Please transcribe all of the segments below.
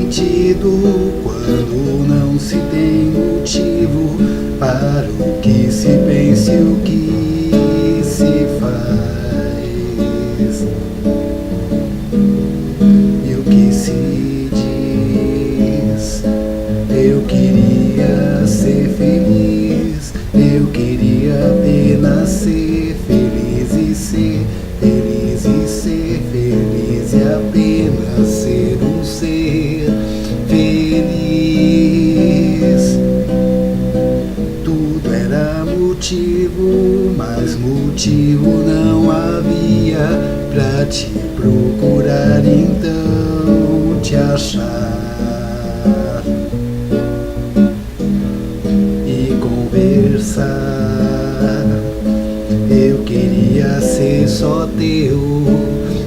sentido quando não se tem motivo para o que se pensa e o que se faz e o que se diz. Eu queria ser feliz, eu queria apenas ser feliz e ser feliz e ser feliz e apenas ser um ser feliz. Tudo era motivo, mas motivo não havia pra te procurar, então te achar e conversar. Eu queria ser só teu,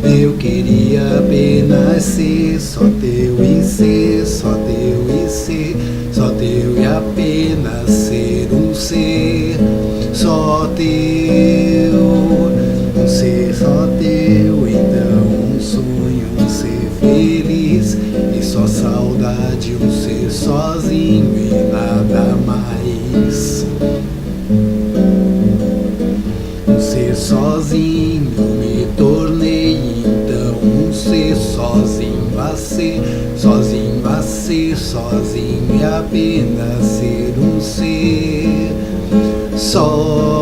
eu queria apenas ser só teu e ser só teu e ser só teu e apenas ser um ser só teu, um ser só teu. Então um sonho, um ser feliz e só saudade, um ser sozinho e nada mais. Um ser sozinho me tornei, então um ser sozinho a ser, sozinho a ser, sozinho e apenas ser um ser só.